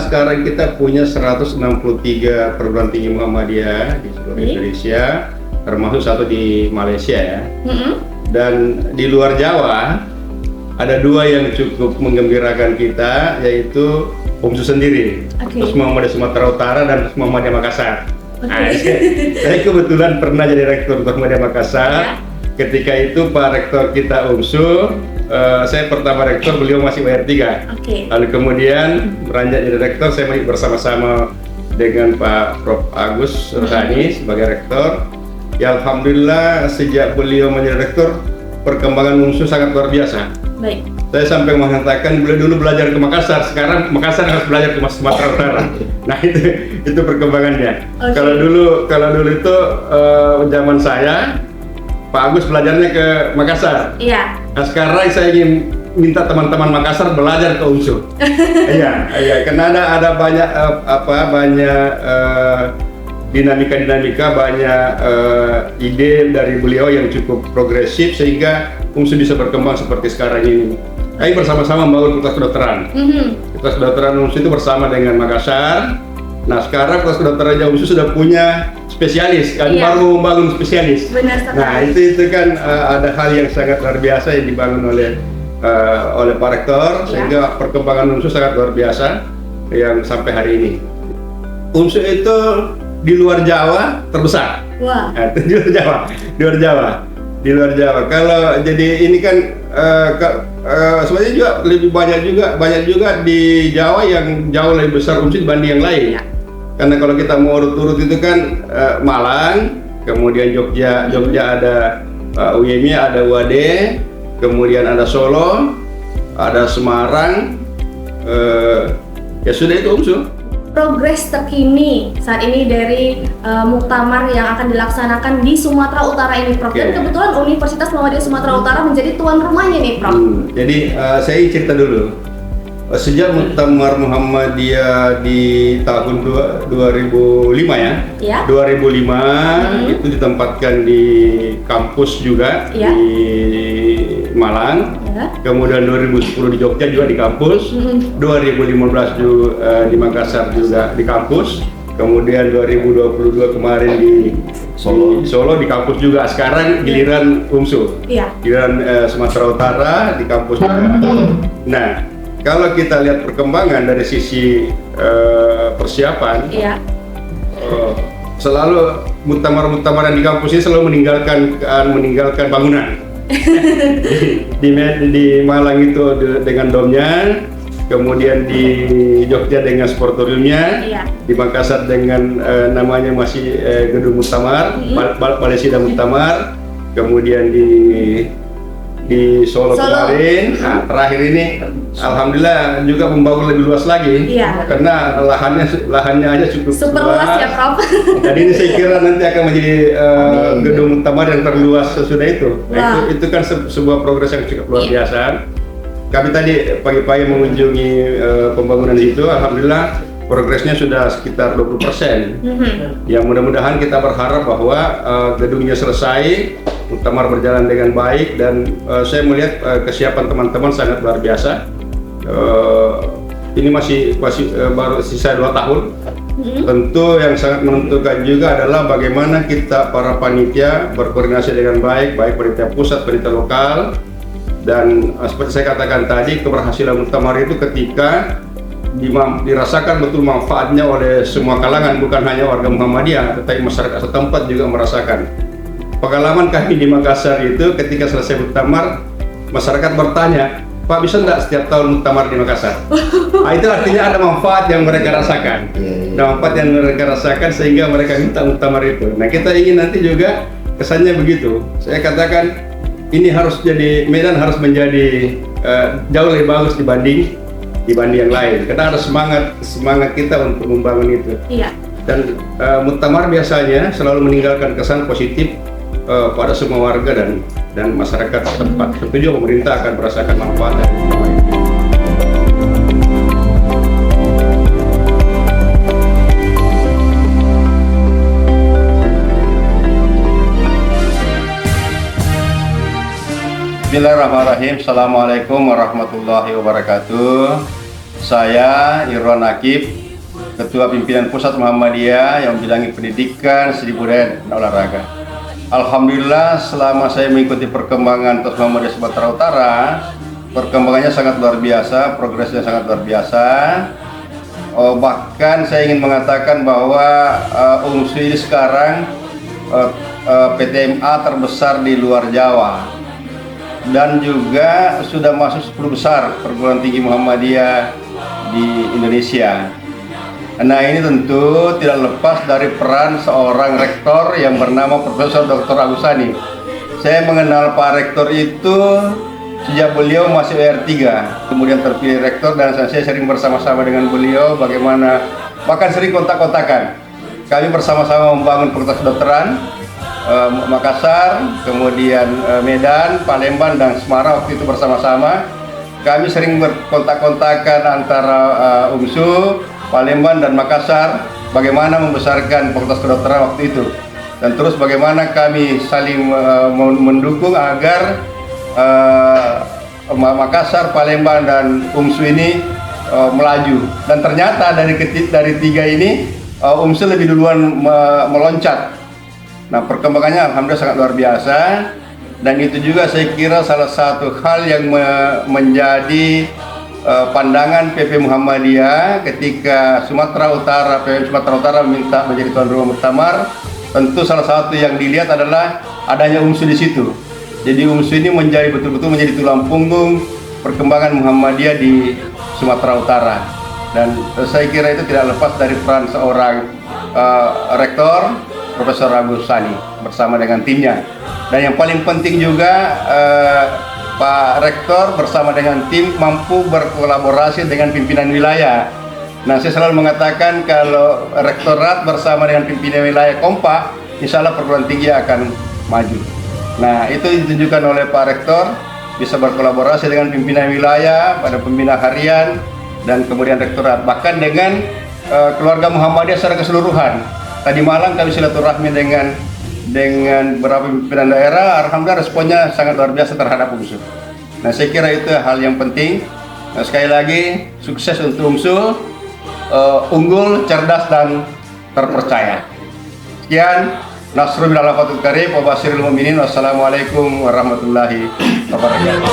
sekarang kita punya 163 perguruan tinggi Muhammadiyah di seluruh Indonesia, termasuk satu di Malaysia ya. Dan di luar Jawa ada 2 yang cukup menggembirakan kita, yaitu UMSU sendiri, Terus Muhammadiyah Sumatera Utara dan Muhammadiyah Makassar. Nah, saya kebetulan pernah jadi rektor Muhammadiyah Makassar. Ketika itu Pak Rektor kita UMSU, saya pertama rektor, beliau masih WR3. Lalu kemudian beranjak jadi rektor, saya bersama-sama dengan Pak Prof. Agus Rohani sebagai rektor. Ya alhamdulillah sejak beliau menjadi rektor, perkembangan UMSU sangat luar biasa. Saya sampai mengatakan beliau dulu belajar ke Makassar, sekarang Makassar harus belajar ke Sumatera Utara. Nah itu perkembangannya. Kalau dulu itu zaman saya, Pak Agus belajarnya ke Makassar. Nah sekarang saya ingin minta teman-teman Makassar belajar ke UMSU. Iya, karena ada banyak dinamika, banyak ide dari beliau yang cukup progresif sehingga UMSU bisa berkembang seperti sekarang ini. Kami bersama-sama membangun Fakultas Kedokteran. Fakultas Kedokteran UMSU itu bersama dengan Makassar. Nah sekarang Fakultas Kedokteran UMSU sudah punya spesialis, kami baru membangun spesialis. Nah itu kan ada hal yang sangat luar biasa yang dibangun oleh Pak Rektor, sehingga perkembangan UMSU sangat luar biasa yang sampai hari ini. UMSU itu di luar Jawa terbesar. Nah, di luar Jawa. Kalau jadi ini kan sebenarnya juga lebih banyak juga di Jawa yang jauh lebih besar UMSU dibanding yang lain. Karena kalau kita mau urut-urut itu kan Malang, kemudian Jogja ada UYM, ada UAD, kemudian ada Solo, ada Semarang, ya sudah itu UMSU. Progres terkini saat ini dari muktamar yang akan dilaksanakan di Sumatera Utara ini, Prof. Dan kebetulan Universitas Muhammadiyah Sumatera Utara menjadi tuan rumahnya nih, Prof. Jadi saya cerita dulu. Sejak muktamar Muhammadiyah di tahun 2005 ya. 2005 itu ditempatkan di kampus juga di Malang. Kemudian 2010 di Jogja juga di kampus, 2015 di Makassar juga di kampus, kemudian 2022 kemarin di Solo di kampus juga. Sekarang giliran UMSU, giliran Sumatera Utara di kampus juga. Nah, kalau kita lihat perkembangan dari sisi persiapan, selalu muktamar-muktamar yang di kampus ini selalu meninggalkan bangunan. di Malang itu dengan domnya, kemudian di Jogja dengan sportoriumnya, di Makassar dengan namanya masih gedung muktamar, Malaysia Muktamar, kemudian di Solo kemarin. Nah, terakhir ini alhamdulillah juga membangun lebih luas lagi, karena lahannya aja cukup luas ya, Prof. Jadi ini saya kira nanti akan menjadi gedung muktamar yang terluas sesudah itu. Nah, itu kan sebuah progres yang cukup luar biasa. Kami tadi pagi-pagi mengunjungi pembangunan itu, alhamdulillah progresnya sudah sekitar 20%. Ya mudah-mudahan kita berharap bahwa gedungnya selesai, muktamar berjalan dengan baik, dan saya melihat kesiapan teman-teman sangat luar biasa. Ini masih baru sisa 2 tahun. Tentu yang sangat menentukan juga adalah bagaimana kita para panitia berkoordinasi dengan baik panitia pusat, panitia lokal, dan seperti saya katakan tadi, keberhasilan muktamar itu ketika dirasakan betul manfaatnya oleh semua kalangan, bukan hanya warga Muhammadiyah, tetapi masyarakat setempat juga merasakan. Pengalaman kami di Makassar itu ketika selesai muktamar, masyarakat bertanya, Pak, bisa nggak setiap tahun muktamar di Makassar? Nah, itu artinya ada manfaat yang mereka rasakan. Manfaat yang mereka rasakan sehingga mereka minta muktamar itu. Nah, kita ingin nanti juga kesannya begitu. Saya katakan ini harus jadi, Medan harus menjadi jauh lebih bagus dibanding yang lain. Karena ada semangat kita untuk membangun itu. Dan muktamar biasanya selalu meninggalkan kesan positif pada semua warga dan masyarakat setempat. Tentu juga pemerintah akan merasakan manfaat dari muktamar itu. Bismillahirrahmanirrahim. Assalamualaikum warahmatullahi wabarakatuh. Saya Irwan Akib, Ketua Pimpinan Pusat Muhammadiyah yang membidangi pendidikan, seni budaya, dan olahraga. Alhamdulillah selama saya mengikuti perkembangan Tos Muhammadiyah Sumatera Utara, perkembangannya sangat luar biasa, progresnya sangat luar biasa. Bahkan saya ingin mengatakan bahwa UMSU ini sekarang PTMA terbesar di luar Jawa dan juga sudah masuk 10 besar perguruan tinggi Muhammadiyah di Indonesia. Nah, ini tentu tidak lepas dari peran seorang rektor yang bernama Profesor Dr. Agusani. Saya mengenal Pak Rektor itu sejak beliau masih R3, kemudian terpilih rektor, dan saya sering bersama-sama dengan beliau bagaimana, bahkan sering kontak-kontakan. Kami bersama-sama membangun Fakultas Kedokteran Makassar, kemudian Medan, Palembang, dan Semarang waktu itu bersama-sama. Kami sering berkontak-kontakan antara UMSU, Palembang, dan Makassar, bagaimana membesarkan Fakultas Kedokteran waktu itu. Dan terus bagaimana kami saling mendukung agar Makassar, Palembang, dan UMSU ini melaju. Dan ternyata dari tiga ini UMSU lebih duluan meloncat. Nah, perkembangannya alhamdulillah sangat luar biasa, dan itu juga saya kira salah satu hal yang menjadi pandangan PP Muhammadiyah ketika Sumatera Utara, PPM Sumatera Utara minta menjadi tuan rumah muktamar. Tentu salah satu yang dilihat adalah adanya UMSU di situ. Jadi UMSU ini betul-betul menjadi tulang punggung perkembangan Muhammadiyah di Sumatera Utara. Dan saya kira itu tidak lepas dari peran seorang rektor, Profesor Agusani, bersama dengan timnya. Dan yang paling penting juga Pak Rektor bersama dengan tim mampu berkolaborasi dengan pimpinan wilayah. Nah, saya selalu mengatakan kalau rektorat bersama dengan pimpinan wilayah kompak, insya Allah perguruan tinggi akan maju. Nah, itu ditunjukkan oleh Pak Rektor, bisa berkolaborasi dengan pimpinan wilayah, pada pembina harian, dan kemudian rektorat. Bahkan dengan keluarga Muhammadiyah secara keseluruhan. Tadi malam kami silaturahmi dengan beberapa pimpinan daerah, alhamdulillah responnya sangat luar biasa terhadap UMSU. Nah, saya kira itu hal yang penting. Nah, sekali lagi, sukses untuk UMSU, unggul, cerdas, dan terpercaya. Sekian. Nasrul minallah fatul karim wa basyiril mu'minin. Wassalamualaikum warahmatullahi wabarakatuh.